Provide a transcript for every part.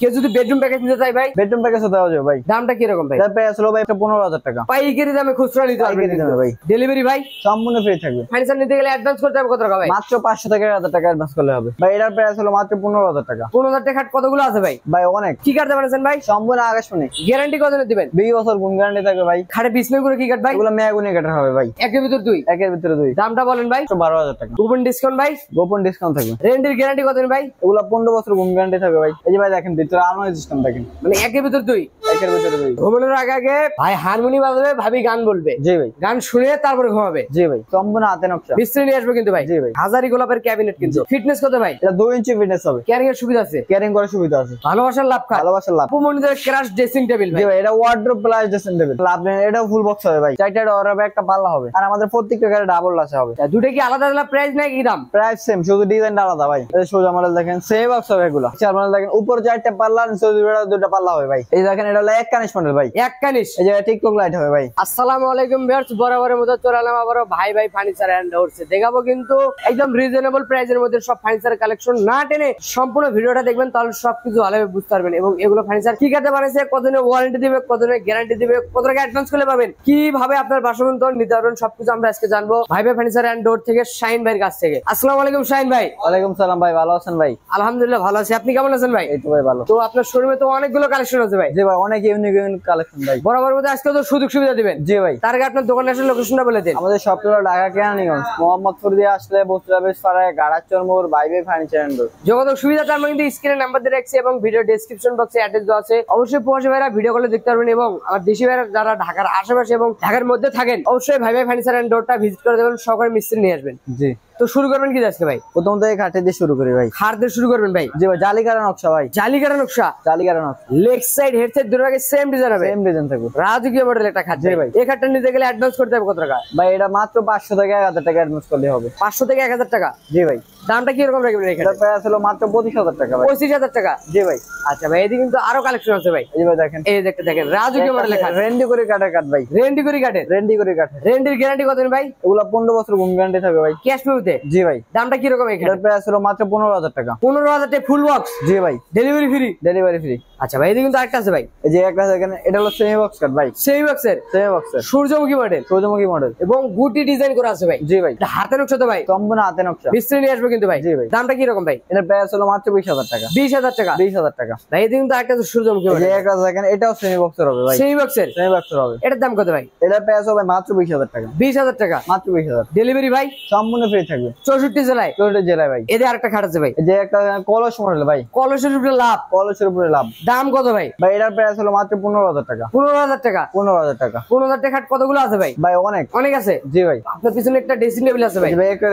কেউ যদি bedroom package নিতে চাই ভাই, বেডরুম প্যাকেজও দেওয়া যাবে ভাই। দামটা কি রকম ভাই? এটার প্রাইস হলো ভাই 15,000 টাকা। পাইকারি দামে খুচরা নিতে পারবেন ভাই। ডেলিভারি ভাই সম্পূর্ণ ফ্রি থাকবে। ফার্নিচার নিতে গেলে অ্যাডভান্স করতে হবে কত টাকা ভাই? মাত্র 500 থেকে 1000 টাকা অ্যাডভান্স করলে হবে ভাই। এটার প্রাইস হলো মাত্র 15,000 টাকা। 15,000 টাকা কতগুলো আছে ভাই? ভাই অনেক। কি কাটতে পারেন ভাই? সম্পূর্ণ আকাশমণি। গ্যারান্টি কত দিবেন? 20 বছর গুণ গ্যারান্টি থাকবে ভাই। খাটে বিছনা করে কি কাট ভাই? এগুলো মেয়াগুনি কাটার হবে ভাই। একের ভিতর দুই। একের ভিতরে দুই। দামটা বলেন ভাই? 12,000 টাকা। গোপন ডিসকাউন্ট ভাই? গোপন ডিসকাউন্ট থাকবে। রেন্টের গ্যারান্টি কত দিন ভাই? এগুলো 15 বছর গুণ গ্যারান্টি থাকবে ভাই। এই যে ভাই দেখেন ভিতরে আলমারি সিস্টেম দেখেন, মানে একের ভিতর দুই। একের ভিতরে দুই। ঘুমানোর আগে আগে ভাই হারমোনি বাজাবে, ভাবি গান বলবে। জি ভাই। গান শুনে তারপরে ঘুমাবে। জি ভাই। সম্পূর্ণ হাতে নকশা। মিস্ত্রি নিয়ে আসবে কিন্তু ভাই। জি ভাই। হাজারি গোলাপের ক্যাবিনেট কিন্তু। ফিটনেস কত ভাই? এটা 2 ইঞ্চি ফিটনেস হবে। ক্যারিং এর সুবিধা আছে? ক্যারিং করার সুবিধা আছে। ভালোবাসার লাভ খায়। ভালোবাসার লাভ। উপমন্দিরের ক্রাশ ড্রেসিং টেবিল ভাই। জি ভাই। এটা ওয়ার্ডরোব প্লাস ড্রেসিং টেবিল। লাভ নেই, এটাও ফুল বক্স হবে ভাই। চারটা ডোর হবে, একটা পাল্লা হবে। আর আমাদের প্রত্যেকটা গাড়ি ডাবল লাচা হবে। দুটো কি আলাদা আলাদা প্রাইস নাই কি দাম? প্রাইস সেম, শুধু ডিজাইনটা আলাদা ভাই। এই সোজা মডেল দেখেন, সেম বক্স হবে এগুলো। চার মডেল দেখেন, উপর চারটা পাল্লা, নিচে দুটো পাল্লা হবে ভাই। এই দেখেন এটা হলো এক কানিশ মডেল ভাই। এক কানিশ। এই যে টিকটক লাইট হবে ভাই। আসসালামু আলাইকুম ভিউয়ার্স, বরাবরের মতো চলে এলাম আবারো ভাই ফার্নিচার এন্ড ডোরস দেখাবো কিন্তু একদম রিজনেবল প্রাইসের মধ্যে সব ফার্নিচার কালেকশন। না টেনে সম্পূর্ণ ভিডিওটা দেখবেন, তাহলে সবকিছু ভালোভাবে বুঝতে পারবেন। এবং এগুলো ফার্নিচার কি কাটে বানাইছে, কতদিনের ওয়ারেন্টি দিবে, কতদিনের গ্যারান্টি দিবে, কত টাকা অ্যাডভান্স করলে পাবেন, কিভাবে আপনার বাসন নিতে পারবেন, সবকিছু আমরা আজকে জানবো ভাই ফার্নিচার এন্ড ডোর থেকে, শাহিন ভাইয়ের কাছ থেকে। আসসালামু আলাইকুম শাহিন ভাই। ওয়ালাইকুম সালাম ভাই, ভালো আছেন ভাই? আলহামদুলিল্লাহ ভালো আছি, আপনি কেমন আছেন ভাই? এই তো ভাই ভালো। তো আপনার শোরুমে তো অনেকগুলো কালেকশন আছে ভাই। জি ভাই, অনেক ইউনিক কালেকশন ভাই। বরাবর মধ্যে আজকে তো সুযোগ সুবিধা দিবেন। জি ভাই। তার আগে আপনার দোকানের আসলে লোকেশনটা বলে দিন। আমাদের শপটা হলো ঢাকা কেরানীগঞ্জ, মোহাম্মদপুর দিয়ে আসলে বসুরাবেশ পাড়ায় গাড়াচর মোড়, ভাই ফার্নিচার এন্ড ডোর। যোগাযোগ সুবিধা তার মধ্যে স্ক্রিনে নাম্বার দিয়ে রাখছি এবং ভিডিও ডেসক্রিপশন বক্সে অ্যাড্রেস দেওয়া আছে। অবশ্যই প্রবাসী ভাইরা ভিডিও কলে দেখতে পারবেন, এবং আমার দেশি ভাইরা যারা ঢাকার আশেপাশে এবং ঢাকার মধ্যে থাকেন, অবশ্যই ভাই ফার্নিচার এন্ড ডোরটা ভিজিট করে দেবেন, সহকারে মিস্ত্রি নিয়ে আসবেন। জি। তো শুরু করবেন কি আজকে ভাই? প্রথম থেকে খাটে দিয়ে শুরু করি ভাই। খাট দিয়ে শুরু করবেন ভাই? জি ভাই। জালিকাটা নকশা ভাই। জালিকাটা নকশা। জালিকাটা নকশা। লেগ সাইড হেড সাইড দুটো আগে সেম ডিজাইন হবে। সেম ডিজাইন থাকবে। রাজকীয় মডেল একটা খাট। জি ভাই। এই খাটটা নিতে গেলে অ্যাডভান্স করতে হবে কত টাকা ভাই? এটা মাত্র 500 থেকে 1000 টাকা অ্যাডভান্স করলে হবে। 500 থেকে 1000 টাকা? জি ভাই। দামটা কি রকম রাখবেন এই খাটে? এটা প্রাইস হলো মাত্র 25,000 টাকা ভাই। 25,000 টাকা? জি ভাই। আচ্ছা ভাই, এদিকে কিন্তু আরো কালেকশন আছে ভাই। এই ভাই দেখেন, এই দেখতে দেখেন, রাজকীয় মডেলের খাট। রেন্ডি করে কাটার কাট ভাই। রেন্ডি করে কাটেন? রেন্ডি করে কাট। রেন্ডির গ্যারান্টি কত দিন ভাই? এগুলো 15 বছর গুণ গ্যারান্টি থাকবে ভাই। ক্যাশ পেতে? জি ভাই। দামটা কি রকম এখানে? এটার প্রাইস হলো মাত্র 15,000 টাকা। 15,000 টাকা ফুল বক্স? জি ভাই। Delivery free? Delivery free. আচ্ছা ভাই, এদিকে কিন্তু আরেকটা আছে ভাই। এই যে একটা এখানে, এটা হলো সেমি বক্স কাট ভাই। সেই বক্সের? সেমি বক্সের সূর্যমুখী মডেল। সূর্যমুখী মডেল এবং গুটি ডিজাইন করা আছে ভাই। জি ভাই। এটা হাতে নকশা তো ভাই? সম্পূর্ণ হাতে নকশা। মিস্ত্রি নিয়ে আসবে কিন্তু ভাই। জি ভাই। দামটা কি রকম ভাই? এটার প্রাইস হলো মাত্র 20,000 টাকা। 20,000 টাকা? 20,000 টাকা ভাই, এদিকে কিন্তু আরেকটা আছে সূর্যমুখী এই যে মডেল। একটা এখানে, এটাও সেমি বক্সের হবে ভাই। সেই বক্সের? সেমি বক্সের হবে। এটার দাম কত ভাই? এটার প্রাইস হবে মাত্র 20,000 টাকা। 20,000 টাকা? মাত্র 20,000। ডেলিভারি ভাই? সম্পূর্ণ ফ্রি থাকবে। 64 জেলায়? 64 জেলায় ভাই। এদের আরেকটা খাট আছে ভাই। এই যে একটা কলস মডেল ভাই। কলসের উপরে লাভ? কলসের উপরে লাভ। দাম কত ভাই? ভাই এটার প্রাইস হলো মাত্র 15,000 টাকা। 15,000 টাকা? 15,000 টাকা। 15,000 টাকা খাট কতগুলো আছে ভাই? ভাই অনেক। অনেক আছে? জি ভাই। আপনার পিছনে একটা ড্রেসিং টেবিল আছে ভাই। এই যে ভাই একটা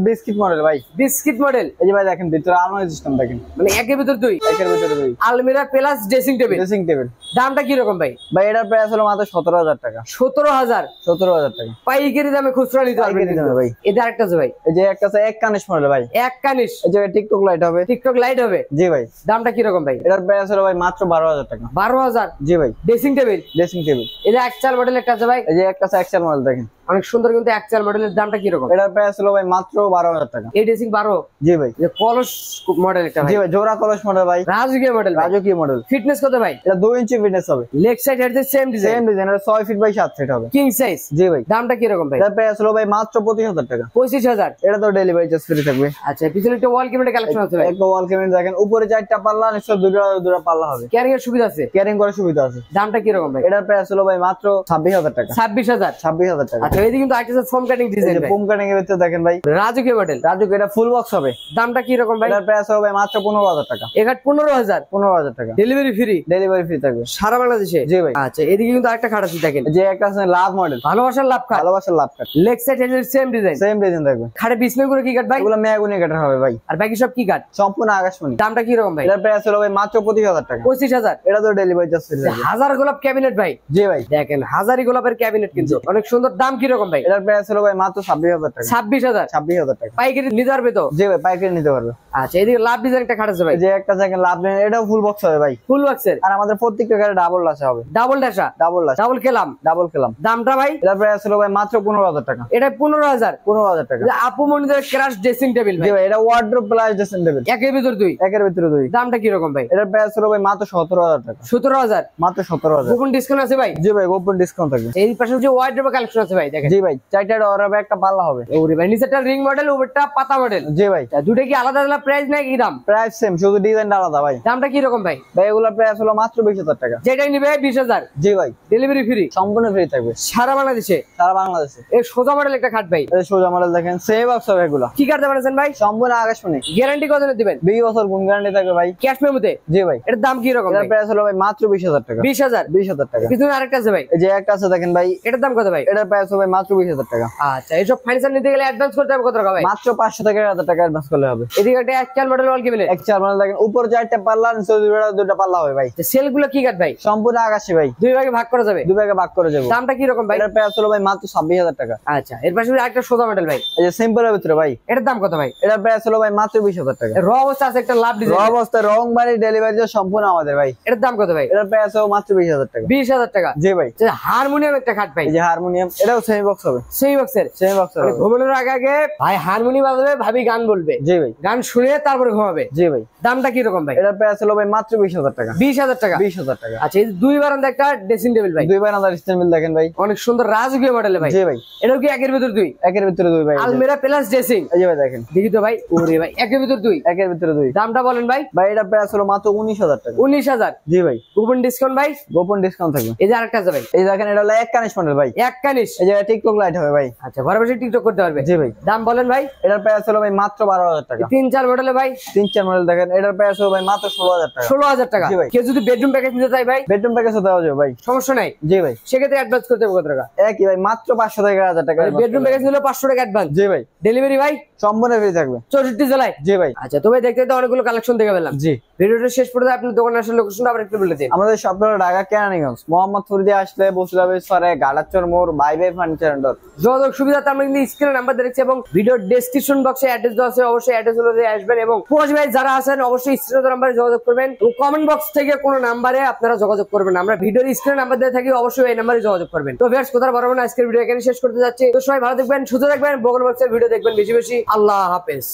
বিস্কিট মডেল ভাই। Biscuit model? এই যে ভাই দেখেন ভিতরে আলমারি সিস্টেম দেখেন, মানে একের ভিতর দুই। একের ভিতরে দুই। আলমিরা plus dressing table. Dressing table. দামটা কি রকম ভাই? ভাই এটার প্রাইস হলো মাত্র 17,000 টাকা। 17,000? 17,000 টাকা। পাইকারি দামে খুচরা নিতে পারবেন পাইকারি দামে ভাই। এটা আরেকটা আছে ভাই। এই যে একটা আছে এক কানিশ মডেল ভাই। এক কানিশ? এই যে টিকটক লাইট হবে। টিকটক লাইট হবে? জি ভাই। দামটা কি রকম ভাই? এটার প্রাইস হলো ভাই মাত্র 12,000 টাকা। 12,000? জি ভাই। Dressing table? Dressing table. এটা একচার মডেল একটা আছে ভাই। এই যে একটা সেকশন মডেল দেখেন, অনেক সুন্দর কিন্তু একচার মডেলের। দামটা কি রকম? এটার প্রাইস হলো ভাই মাত্র 12,000 টাকা। এই ড্রেসিং 12? জি ভাই। যে কলস মডেল একটা ভাই। জি ভাই, জোড়া কলস মডেল ভাই। রাজকীয় মডেল? রাজকীয় মডেল। ফিটনেস কত ভাই? এটা 2 ইঞ্চি ফিটনেস হবে। Leg side head side same design? Same design. এটা 6 ফিট বাই 7 ফিট হবে। King size? জি ভাই। দামটা কি রকম ভাই? এটার প্রাইস হলো ভাই মাত্র 25,000 টাকা। 25,000? এটা তো ডেলিভারি চার্জ ফ্রি থাকবে। আচ্ছা, পিছনে একটা ওয়াল ক্যাবিনেট কালেকশন আছে ভাই। একটা ওয়াল ক্যাবিনেট দেখেন, উপরে 4টা পাল্লা, নিচে দুটো পাল্লা হবে। ক্যারিং এর সুবিধা আছে? ক্যারিং করার সুবিধা আছে। দামটা কি রকম ভাই? এটার প্রাইস হলো ভাই মাত্র 26,000 টাকা। 26,000? 26,000 টাকা। আচ্ছা, এদিকে কিন্তু আরেকটা ফোম কাটিং ডিজাইন ভাই। ফোম কাটিং এর ভিতরে দেখেন ভাই, রাজকীয় মডেল। রাজুক। এটা ফুল বক্স হবে। দামটা কি রকম ভাই? এটার প্রাইস হবে ভাই মাত্র 15,000 টাকা। এখাট 15,000? 15,000 টাকা। Delivery free? ডেলিভারি ফ্রি থাকবে সারা বাংলাদেশে? জি ভাই। আচ্ছা, এদিকে কিন্তু আরেকটা খাট আছে দেখেন, যে একটা আছে লাভ মডেল। ভালোবাসার লাভ খাট? ভালোবাসার লাভ কাট। Leg side head same design? Same design থাকবে। খাটে বিছনা করে কি কাট ভাই? এগুলো মেয়াগুনি কাটার হবে ভাই। আর বাকি সব কি কাট? সম্পূর্ণ আকাশমণি। দামটা কি রকম ভাই? এটার প্রাইস হলো ভাই মাত্র 25,000 টাকা। 25,000? এটা তো ডেলিভারি চার্জ ফ্রি থাকবে। হাজার গোলাপ ক্যাবিনেট ভাই? জি ভাই। দেখেন হাজারি গোলাপের ক্যাবিনেট কিন্তু অনেক সুন্দর। দাম কি রকম ভাই? এটার প্রাইস হলো ভাই মাত্র 26,000 টাকা। 26,000? 26,000 টাকা। পাইকারি নিতে পারবে তো? জি ভাই, পাইকারি নিতে পারবে। আচ্ছা এদিকে লাভ ডিজাইন একটা খাট আছে ভাই, যে একটা দেখেন লাভ ডিজাইন, এটাও ফুল বক্স হবে ভাই, ফুল বক্সের। আর আমাদের প্রত্যেকটা গাড়ি ডাবল লাসা হবে, ডাবল ডাসা, ডাবল লাসা, ডাবল খেলাম, ডাবল খেলাম। দামটা ভাই এটা প্রাইস হলো ভাই মাত্র 15,000 টাকা। এটা 15,000, 15,000 টাকা। আপু মনিদের ক্রাশ ড্রেসিং টেবিল জি ভাই, ভাই, এটা ওয়ার্ডরোব প্লাস ড্রেসিং টেবিল, একের ভিতর দুই, একের ভিতরে দুই। দামটা কি রকম ভাই? এটার প্রাইস হলো ভাই মাত্র 17,000 টাকা। 17,000, মাত্র 17,000। গোপন ডিসকাউন্ট আছে ভাই? জি ভাই, গোপন ডিসকাউন্ট থাকবে। এই পাশে যে ওয়াইড্রোব কালেকশন আছে ভাই দেখেন। জি ভাই, চারটা ডোর হবে, একটা পাল্লা হবে। ওরে ভাই নিচেরটা রিং মডেল, উপরটা পাতা মডেল। জি ভাই, দুটো কি আলাদা আলাদা প্রাইস না কি দাম? প্রাইস সেম, শুধু ডিজাইনটা আলাদা ভাই। দামটা কি রকম ভাই? ভাই এগুলোর প্রাইস হলো মাত্র 20,000 টাকা। যেটাই নিবে 20,000, জি ভাই, ডেলিভারি ফ্রি, সম্পূর্ণ ফ্রি থাকবে সারা বাংলাদেশে। সারা বাংলাদেশে। এই সোজা মডেল একটা খাট ভাই, এই সোজা মডেল দেখেন, সেম বক্স হবে এগুলো। কি কাটতে পারছেন ভাই? সম্পূর্ণ আকাশমণি, গ্যারান্টি কত দিবেন? 20 বছর গুণ গ্যারান্টি থাকবে ভাই, ক্যাশ মেমোতে। জি ভাই। এর দাম কি রকম এটার ভাই? প্রাইস হলো ভাই মাত্র 20,000 টাকা। 20,000, 20,000 টাকা। পিছনে আরেকটা আছে ভাই, এই যে একটা আছে দেখেন ভাই, এটার দাম কত ভাই? এটার প্রাইস হবে মাত্র 20,000 টাকা। আচ্ছা এইসব ফার্নিচার নিতে গেলে অ্যাডভান্স করতে হবে কত টাকা ভাই? মাত্র 500 থেকে 1000 টাকা অ্যাডভান্স করলে হবে। এদিকে একটা অ্যাকচুয়াল মডেল ওয়াল কেবিনেট, এক চার মানে দেখেন, উপর চারটা পাল্লা, নিচে দুটা পাল্লা হবে ভাই। সেল গুলো কি কাট ভাই? সম্পূর্ণ আকাশী ভাই, দুই ভাগে ভাগ করা যাবে, দুই ভাগে ভাগ করে যাবো। দামটা কি রকম ভাই? এটার প্রাইস হলো ভাই মাত্র 26,000 টাকা। আচ্ছা এর পাশে আরেকটা সোজা মডেল ভাই, এই যে সিম্পলের ভিতরে ভাই, এটার দাম কত ভাই? এটার প্রাইস হলো ভাই মাত্র 20,000 টাকা। র অবস্থা আছে একটা লাভ র ডিজাইন, অবস্থায় রং বাড়ি ডেলিভারি সম্পূর্ণ আমাদের ভাই। এটার দাম কত ভাই? এটার প্রাইস হবে মাত্র 20,000 টাকা। 20,000 টাকা। জি ভাই। হারমোনিয়াম একটা খাট ভাই, এই যে হারমোনিয়াম, এটাও সেমি বক্স হবে, সেই বক্সের। সেমি বক্স হবে। ঘুমানোর আগে আগে ভাই হারমোনিয়াম বাজাবে, ভাবি গান বলবে, জি ভাই, গান শুনে তারপরে ঘুমাবে। জি ভাই। দামটা কি রকম ভাই? এটার প্রাইস হলো ভাই মাত্র 20,000 টাকা। 20,000 টাকা। 20,000 টাকা। আচ্ছা এই যে দুই বারান্দা একটা ড্রেসিং টেবিল ভাই, দুইবার আমাদের স্টেনবিল দেখেন ভাই, অনেক সুন্দর রাজকীয় মডেলে ভাই। জি ভাই। এটাও কি একের ভিতর দুই? একের ভিতরে দুই ভাই। এই যে। আলমিরা প্লাস ড্রেসিং, এই যে ভাই দেখেন, দেখি তো ভাই। ওরে ভাই একের ভিতর দুই, একের ভিতরে দুই। দামটা বলেন ভাই? ভাই এটার প্রাইস হলো মাত্র 19,000 টাকা। 19,000, জি ভাই, কুপন ডিসকাউন্ট ভাই, গোপন ডিসকাউন্ট থাকবে। এই যে আরেকটা আছে ভাই, এই দেখেন, এটা হলো এক কানিশ মডেল ভাই, এক কানিশ। এই যে টিকটক লাইট হবে ভাই। আচ্ছা ঘরে বসে টিকটক করতে পারবে। জি ভাই। দাম বলেন ভাই? এটার প্রাইস হলো ভাই মাত্র 12,000 টাকা। 3-4 মডেলে ভাই, 3-4 মডেল দেখেন, এটার প্রাইস হলো ভাই মাত্র 16,000 টাকা। 16,000 টাকা। জি ভাই। কেউ যদি বেডরুম প্যাকেজ নিতে চাই ভাই, বেডরুম প্যাকেজও দেওয়া যাবে ভাই, সমস্যা নাই, জি ভাই। সেক্ষেত্রে অ্যাডভান্স করতে হবে কত টাকা? একই ভাই, মাত্র 500 থেকে 1000 টাকা। বেডরুম প্যাকেজ নিলে 500 টাকা অ্যাডভান্স, জি ভাই, ডেলিভারি ভাই সম্পূর্ণ ফ্রি থাকবে 64 জেলায়। জি ভাই। আচ্ছা তবে দেখতে দেখতে অনেকগুলো কালেকশন দেখে পেলাম। জি। ভিডিওটা শেষ পর্যন্ত আপনার দোকানে আসার লোকেশনটা আবার একটু বলে দিন। আমাদের শপ হলো ঢাকা কেরানীগঞ্জ, মোহাম্মদপুর দিয়ে আসলে বসুলাবে সরে গাড়াচর মোড়, bye bye furniture and door. যোগাযোগ সুবিধাতে আমরা কিন্তু স্ক্রিনে নাম্বার দেখছি এবং ভিডিও ডেসক্রিপশন বক্সে অ্যাড্রেস দেওয়া আছে, অবশ্যই অ্যাড্রেস অনুযায়ী আসবেন। এবং প্রবাসী ভাই যারা আছেন অবশ্যই স্ক্রিনে নাম্বারে যোগাযোগ করবেন এবং কমেন্ট বক্স থেকে কোনো নাম্বারে আপনারা যোগাযোগ করবেন। আমরা ভিডিওর স্ক্রিনে নাম্বার দিয়ে থাকি, অবশ্যই এই নাম্বারে যোগাযোগ করবেন। তো ভিউয়ার্স কথা বলবো না, আজকের ভিডিও এখানে শেষ করতে যাচ্ছি। তো সবাই ভালো থাকবেন, সুস্থ থাকবেন, বগল বক্সের ভিডিও দেখবেন বেশি বেশি। আল্লাহ হাফেজ।